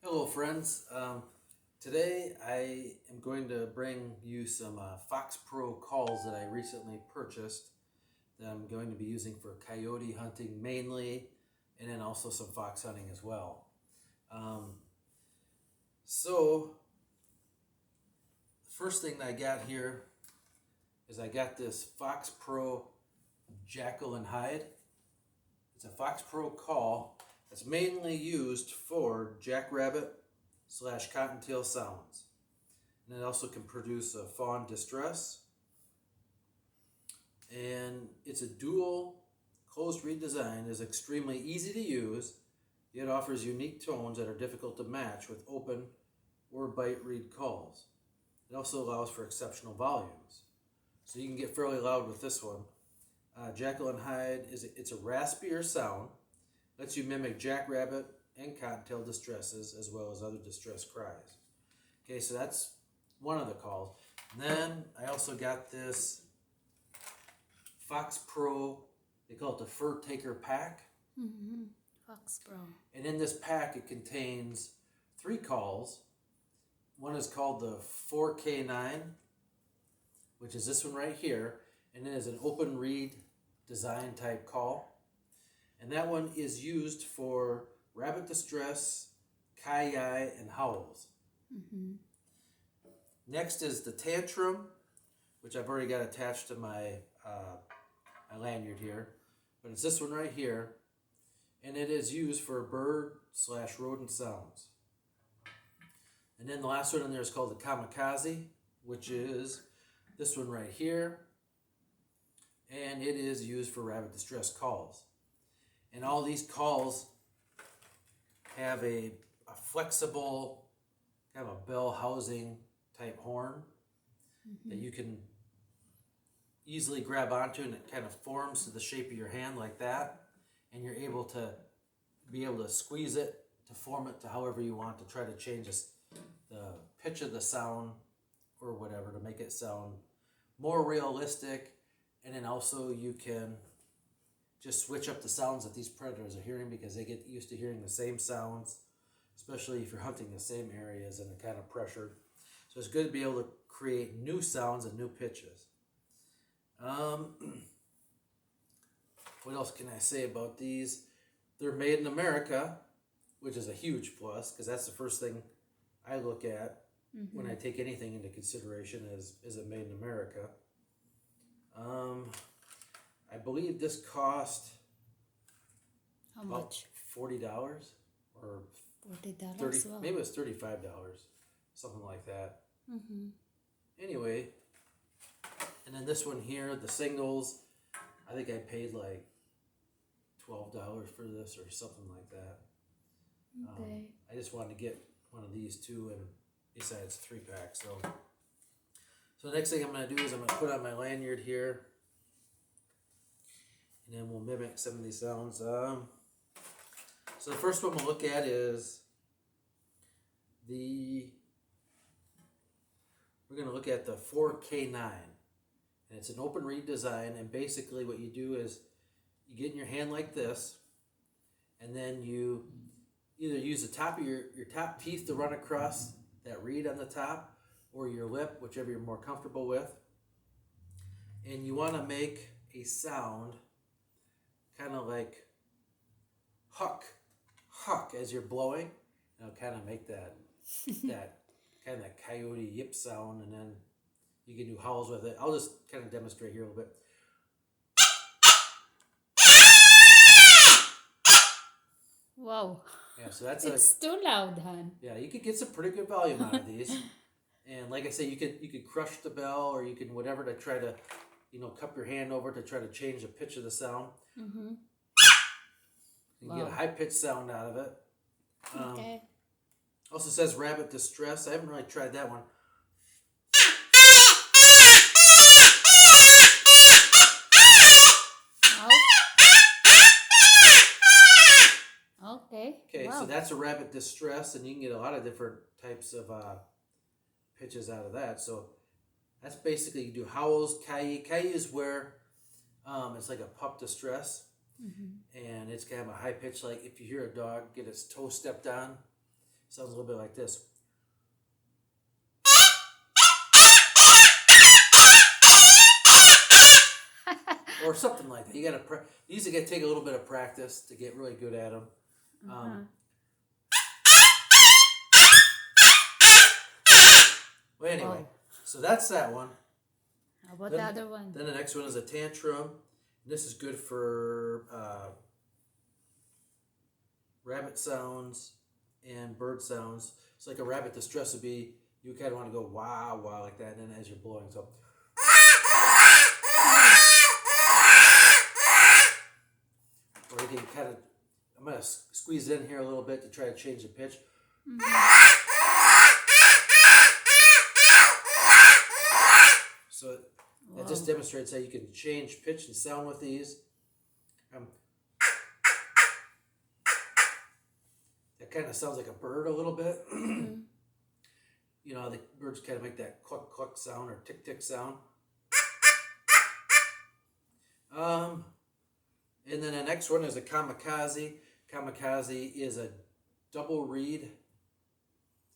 Hello, friends. Today I am going to bring you some Foxpro calls that I recently purchased that I'm going to be using for coyote hunting mainly, and then also some fox hunting as well. So, the first thing I got here is I got this Foxpro Jaclyn Hyde. It's a Foxpro call that's mainly used for jackrabbit / cottontail sounds. And it also can produce a fawn distress. And it's a dual closed reed design, is extremely easy to use, yet offers unique tones that are difficult to match with open or bite reed calls. It also allows for exceptional volumes. So you can get fairly loud with this one. Jaclyn Hyde it's a raspier sound, lets you mimic jackrabbit and cottontail distresses as well as other distress cries. Okay, so that's one of the calls. And then I also got this Foxpro, they call it the Furtaker pack. Foxpro. And in this pack it contains 3 calls. One is called the 4K9, which is this one right here, and it is an open reed design type call. And that one is used for rabbit distress, coyote, and howls. Next is the Tantrum, which I've already got attached to my my lanyard here, but it's this one right here, and it is used for bird / rodent sounds. And then the last one in there is called the Kamikaze, which is this one right here, and it is used for rabbit distress calls. And all these calls have a flexible kind of a bell housing type horn that you can easily grab onto, and it kind of forms to the shape of your hand like that, and you're able to squeeze it to form it to however you want to try to change the pitch of the sound or whatever to make it sound more realistic. And then also you can just switch up the sounds that these predators are hearing, because they get used to hearing the same sounds, especially if you're hunting the same areas and they're kind of pressured. So it's good to be able to create new sounds and new pitches. What else can I say about these? They're made in America, which is a huge plus, because that's the first thing I look at when I take anything into consideration is it made in America. I believe this cost How about much? $40 or $40. $30, Wow. maybe it was $35, something like that. Anyway, and then this one here, the singles, I think I paid like $12 for this or something like that. Okay. I just wanted to get one of these two, and besides 3-pack. So the next thing I'm going to do is I'm going to put on my lanyard here, and then we'll mimic some of these sounds. So the first one we'll look at is we're going to look at the 4K9. And it's an open reed design, and basically what you do is you get in your hand like this, and then you either use the top of your top teeth to run across that reed on the top, or your lip, whichever you're more comfortable with. And you want to make a sound kind of like huck as you're blowing. And it'll kind of make that kind of coyote yip sound, and then you can do howls with it. I'll just kind of demonstrate here a little bit. Wow. Yeah, so that's It's too loud, hon. yeah, you could get some pretty good volume out of these. And like I say, you could crush the bell, or you can whatever to try to, cup your hand over to try to change the pitch of the sound. You can get a high pitched sound out of it. Okay. Also says rabbit distress. I haven't really tried that one. Okay. Okay, Wow. so that's a rabbit distress, and you can get a lot of different types of pitches out of that. So that's basically, you do howls, coyote. Coyote is where it's like a pup distress. Mm-hmm. And it's kind of a high pitch, like if you hear a dog get its toe stepped on. sounds a little bit like this. Or something like that. You gotta these take a little bit of practice to get really good at them. Well, anyway, so that's that one. How about the other one? Then the next one is a tantrum. This is good for rabbit sounds and bird sounds. It's like a rabbit distress would be, you kind of want to go wow, wow like that, and then as you're blowing, so. Or you can kind of, I'm going to squeeze it in here a little bit to try to change the pitch. So that just demonstrates how you can change pitch and sound with these. That kind of sounds like a bird a little bit. You know, the birds kind of make that cluck cluck sound or tick tick sound. And then the next one is a kamikaze. Kamikaze is a double reed,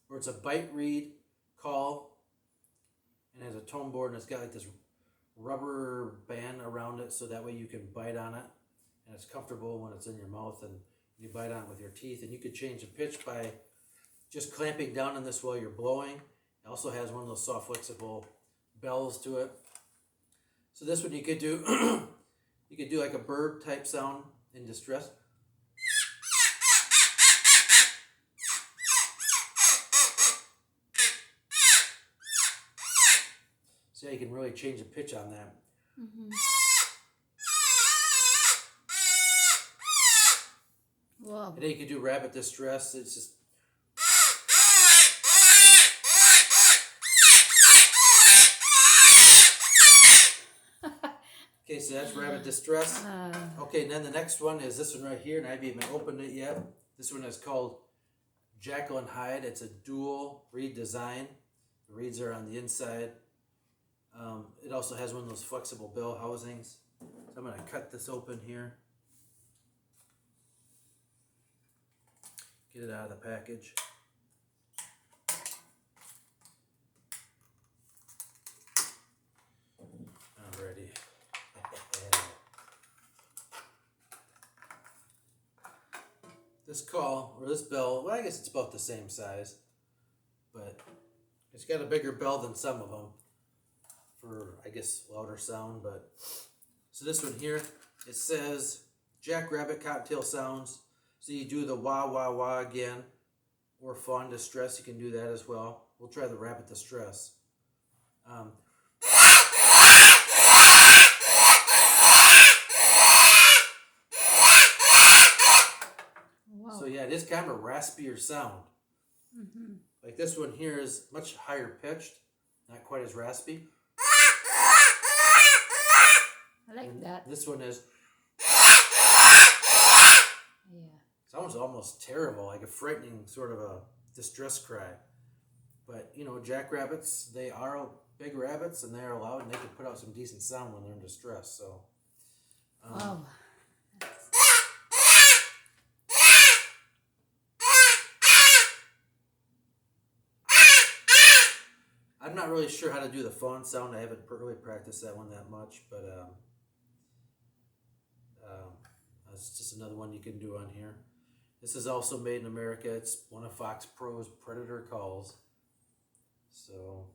or it's a bite reed call, and has a tone board, and it's got like this rubber band around it, so that way you can bite on it, and it's comfortable when it's in your mouth, and you bite on it with your teeth. And you could change the pitch by just clamping down on this while you're blowing. It also has one of those soft, flexible bells to it. So this one you could do, you could do like a bird type sound in distress. So yeah, you can really change the pitch on that. Wow. And then you can do rabbit distress. It's just. Okay, so that's rabbit distress. Okay, and then the next one is this one right here, and I haven't even opened it yet. This one is called Jaclyn Hyde. It's a dual reed design. The reeds are on the inside. It also has one of those flexible bell housings. So I'm going to cut this open here. Get it out of the package. Alrighty. This call, or this bell, well, I guess it's about the same size, but it's got a bigger bell than some of them for, I guess, louder sound. But so this one here, it says jackrabbit cottontail sounds. So you do the wah wah wah again, or fawn distress. You can do that as well. We'll try the rabbit distress. So yeah, it is kind of a raspier sound. Like this one here is much higher pitched, not quite as raspy. I like that. This one is. Yeah. Sounds almost terrible, like a frightening sort of a distress cry. But you know, jackrabbits, they are big rabbits, and they are loud, and they can put out some decent sound when they're in distress. So. Wow. I'm not really sure how to do the fawn sound. I haven't really practiced that one that much, but that's just another one you can do on here. This is also made in America. It's one of Foxpro's Predator calls. So,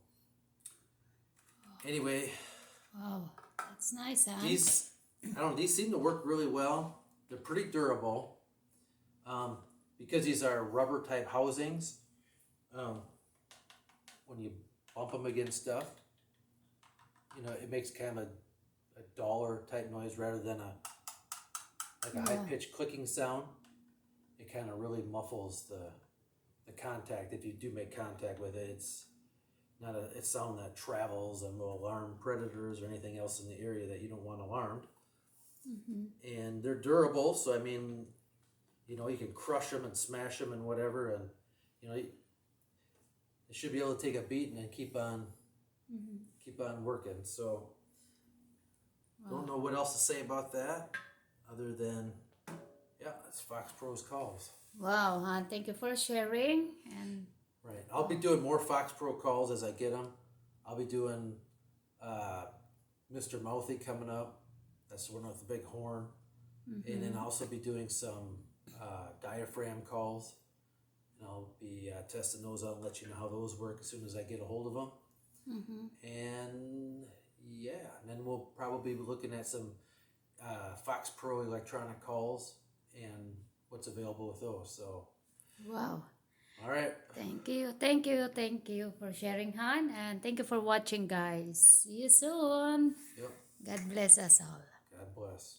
anyway. Wow, that's nice, huh? These seem to work really well. They're pretty durable. Because these are rubber type housings. When you bump them against stuff, you know, it makes kind of a dollar type noise rather than a high pitched clicking sound. It kind of really muffles the contact. If you do make contact with it, it's not a sound that travels and will alarm predators or anything else in the area that you don't want alarmed. And they're durable, so I mean, you know, you can crush them and smash them and whatever, and you know, they should be able to take a beating and keep on working. So, don't know what else to say about that, other than, yeah, it's Foxpro's calls. Wow, Han, thank you for sharing. And Right. I'll be doing more Foxpro calls as I get them. I'll be doing uh, Mr. Mouthy coming up. That's the one with the big horn. And then I'll also be doing some diaphragm calls. And I'll be testing those out and let you know how those work as soon as I get a hold of them. And yeah, and then we'll probably be looking at some Foxpro electronic calls and what's available with those. So, wow. all right. Thank you for sharing, Han. And thank you for watching, guys. See you soon. Yep. God bless us all. God bless.